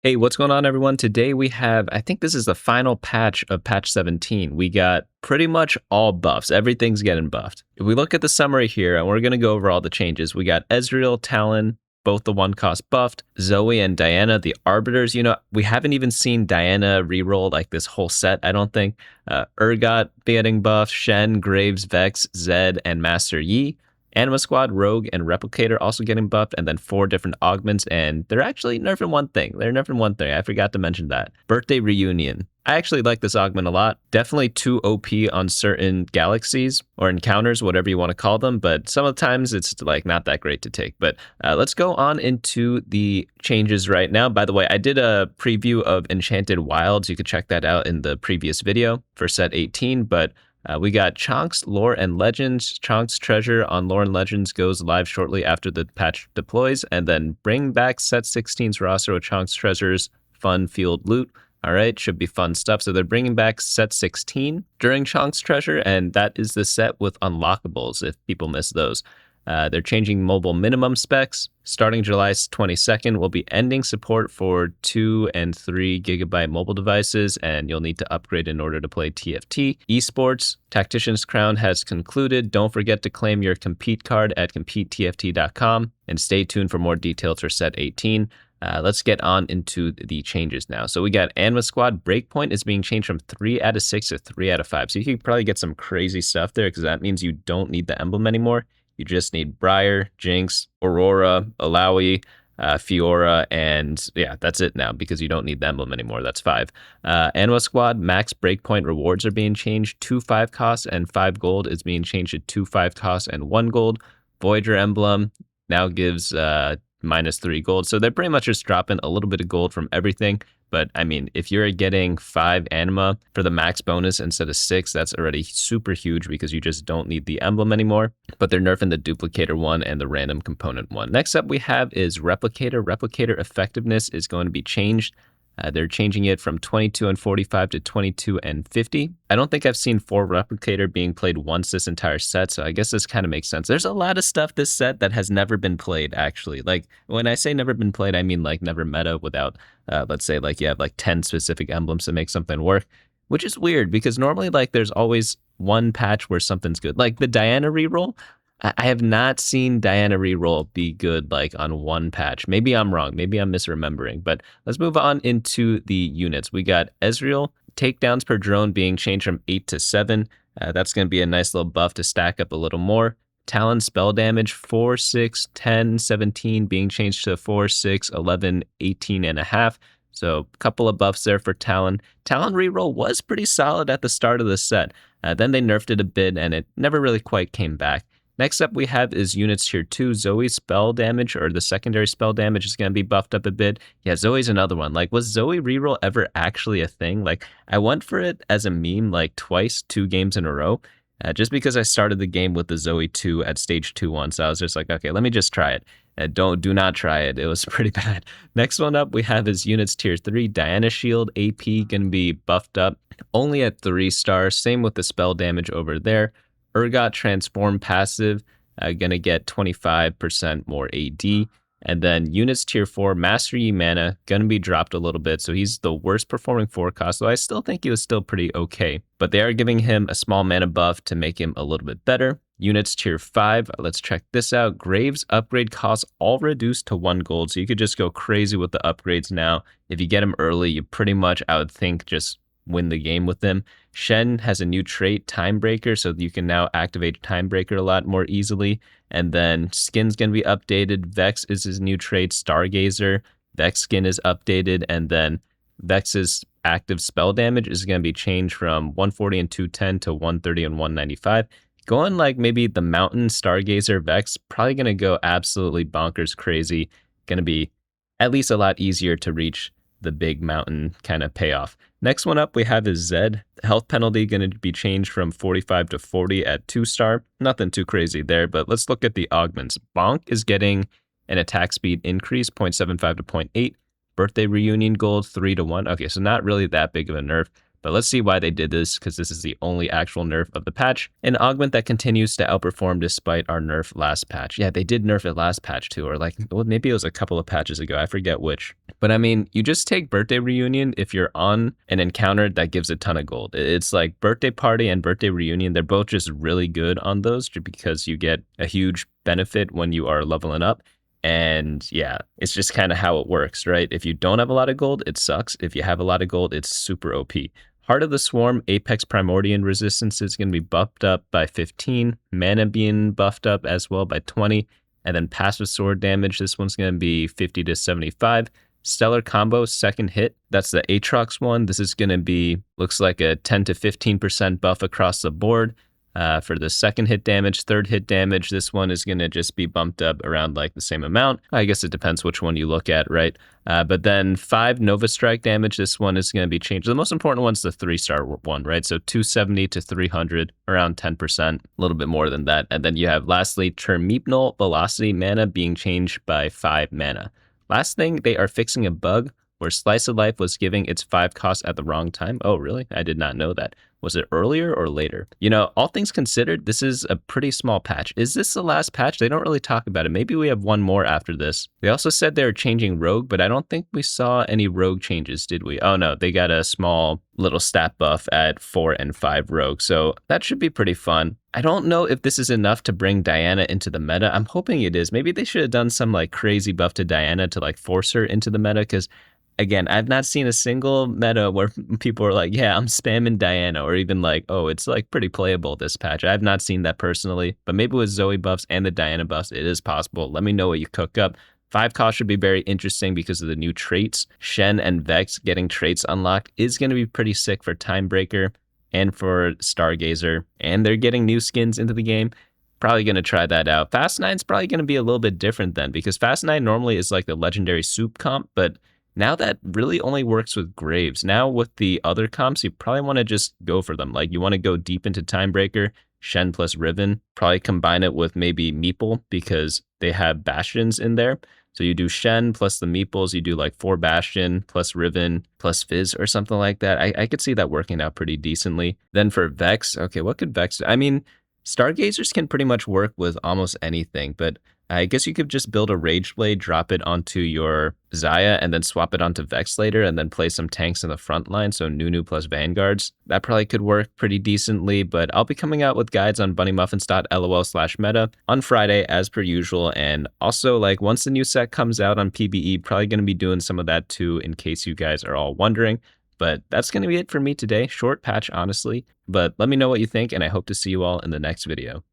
Hey, what's going on, everyone? Today we have, I think this is the final patch of patch 17. We got pretty much all buffs. Everything's getting buffed. If we look at the summary here, and we're going to go over all the changes, we got Ezreal, Talon, both the one cost buffed, Zoe and Diana, the Arbiters. We haven't even seen Diana reroll like this whole set, I don't think. Urgot getting buffed, Shen, Graves, Vex, Zed, and Master Yi. Anima Squad, Rogue, and Replicator also getting buffed, and then 4 different augments, and they're actually nerfing one thing. They're nerfing one thing. I forgot to mention that. Birthday Reunion. I actually like this augment a lot. Definitely too OP on certain galaxies or encounters, whatever you want to call them, but some of the times it's like not that great to take. But let's go on into the changes right now. By the way, I did a preview of Enchanted Wilds. You could check that out in the previous video for set 18, but we got Chonk's Lore and Legends. Chonk's Treasure on Lore and Legends goes live shortly after the patch deploys, and then bring back set 16's roster with Chonk's Treasure's fun field loot. All right, should be fun stuff. So they're bringing back set 16 during Chonk's Treasure, and that is the set with unlockables if people miss those. They're changing mobile minimum specs. Starting July 22nd, we'll be ending support for 2 and 3 gigabyte mobile devices, and you'll need to upgrade in order to play TFT. Esports, Tactician's Crown has concluded. Don't forget to claim your Compete card at CompeteTFT.com, and stay tuned for more details for set 18. Let's get on into the changes now. So we got Anima Squad. Breakpoint is being changed from 3 out of 6 to 3 out of 5. So you could probably get some crazy stuff there, because that means you don't need the emblem anymore. You just need Briar, Jinx, Aurora, Alawi, Fiora, and yeah, that's it now, because you don't need the emblem anymore. That's 5. Anima Squad, max breakpoint rewards are being changed. 2 5 costs and 5 gold is being changed to 2 5 costs and 1 gold. Voyager emblem now gives minus 3 gold. So they're pretty much just dropping a little bit of gold from everything. But I mean, if you're getting 5 anima for the max bonus instead of 6, that's already super huge, because you just don't need the emblem anymore. But they're nerfing the duplicator one and the random component one. Next up we have is Replicator. Replicator effectiveness is going to be changed. They're changing it from 22 and 45 to 22 and 50. I don't think I've seen 4 Replicator being played once this entire set, so I guess this kind of makes sense. There's a lot of stuff this set that has never been played, actually. Like, when I say never been played, I mean like never meta without, let's say like you have like 10 specific emblems to make something work, which is weird, because normally like there's always one patch where something's good. Like the Diana reroll, I have not seen Diana reroll be good like on one patch. Maybe I'm wrong. Maybe I'm misremembering. But let's move on into the units. We got Ezreal, takedowns per drone being changed from 8 to 7. That's going to be a nice little buff to stack up a little more. Talon spell damage 4, 6, 10, 17 being changed to 4, 6, 11, 18 and a half. So a couple of buffs there for Talon. Talon reroll was pretty solid at the start of the set. Then they nerfed it a bit, and it never really quite came back. Next up we have is units tier 2. Zoe's spell damage, or the secondary spell damage, is going to be buffed up a bit. Yeah, Zoe's another one. Like, was Zoe reroll ever actually a thing? Like, I went for it as a meme like twice, 2 games in a row, just because I started the game with the Zoe 2 at stage 2 once. So I was just like, okay, let me just try it. Do not try it. It was pretty bad. Next one up we have is units tier 3. Diana Shield AP going to be buffed up only at 3 stars. Same with the spell damage over there. Urgot Transform passive, gonna get 25% more AD. And then units tier 4, Master Yi mana, gonna be dropped a little bit. So he's the worst performing 4 cost, so I still think he was still pretty okay. But they are giving him a small mana buff to make him a little bit better. Units tier 5, let's check this out. Graves upgrade costs all reduced to 1 gold. So you could just go crazy with the upgrades now. If you get him early, you pretty much, I would think, just win the game with them. Shen has a new trait, Timebreaker, so you can now activate Timebreaker a lot more easily. And then skin's going to be updated. Vex is his new trait, Stargazer. Vex skin is updated, and then Vex's active spell damage is going to be changed from 140 and 210 to 130 and 195. Going like maybe the Mountain Stargazer Vex, probably going to go absolutely bonkers crazy. Going to be at least a lot easier to reach the big mountain kind of payoff. Next one up we have is Zed. Health penalty going to be changed from 45 to 40 at 2 star. Nothing too crazy there, but let's look at the augments. Bonk is getting an attack speed increase, 0.75 to 0.8. Birthday Reunion gold, 3 to 1. Okay, so not really that big of a nerf. But let's see why they did this, because this is the only actual nerf of the patch. An augment that continues to outperform despite our nerf last patch. Yeah, they did nerf it last patch too, or like, well, maybe it was a couple of patches ago. I forget which. But I mean, you just take Birthday Reunion if you're on an encounter that gives a ton of gold. It's like Birthday Party and Birthday Reunion. They're both just really good on those because you get a huge benefit when you are leveling up. And yeah, it's just kind of how it works, right? If you don't have a lot of gold, it sucks. If you have a lot of gold, it's super OP. Heart of the Swarm, Apex Primordian resistance is going to be buffed up by 15. Mana being buffed up as well by 20. And then passive sword damage, this one's going to be 50 to 75. Stellar Combo, second hit, that's the Aatrox one. This is going to be, looks like a 10 to 15% buff across the board. For the second hit damage, third hit damage, this one is going to just be bumped up around like the same amount. I guess it depends which one you look at, right? But then 5 Nova Strike damage, this one is going to be changed. The most important one's the 3-star one, right? So 270 to 300, around 10%, a little bit more than that. And then you have lastly, Terminal Velocity mana being changed by 5 mana. Last thing, they are fixing a bug where Slice of Life was giving its 5 cost at the wrong time. Oh, really? I did not know that. Was it earlier or later? You know, all things considered, this is a pretty small patch. Is this the last patch? They don't really talk about it. Maybe we have one more after this. They also said they were changing Rogue, but I don't think we saw any Rogue changes, did we? Oh no, they got a small little stat buff at 4 and 5 Rogue, so that should be pretty fun. I don't know if this is enough to bring Diana into the meta. I'm hoping it is. Maybe they should have done some like crazy buff to Diana to like force her into the meta, because again, I've not seen a single meta where people are like, yeah, I'm spamming Diana, or even like, oh, it's like pretty playable this patch. I've not seen that personally, but maybe with Zoe buffs and the Diana buffs, it is possible. Let me know what you cook up. 5 cost should be very interesting because of the new traits. Shen and Vex getting traits unlocked is going to be pretty sick for Timebreaker and for Stargazer, and they're getting new skins into the game. Probably going to try that out. Fast 9's probably going to be a little bit different then, because Fast 9 normally is like the legendary soup comp, but now that really only works with Graves. Now with the other comps, you probably want to just go for them. Like you want to go deep into Timebreaker, Shen plus Riven, probably combine it with maybe Meeple because they have Bastions in there. So you do Shen plus the Meeples, you do like 4 Bastion plus Riven plus Fizz or something like that. I could see that working out pretty decently. Then for Vex, okay, what could Vex do? I mean, Stargazers can pretty much work with almost anything, but I guess you could just build a Rage Blade, drop it onto your Xayah, and then swap it onto Vex later, and then play some tanks in the front line, so Nunu plus Vanguards. That probably could work pretty decently, but I'll be coming out with guides on bunnymuffins.lol/meta on Friday, as per usual, and also, like, once the new set comes out on PBE, probably going to be doing some of that too, in case you guys are all wondering. But that's going to be it for me today. Short patch, honestly, but let me know what you think, and I hope to see you all in the next video.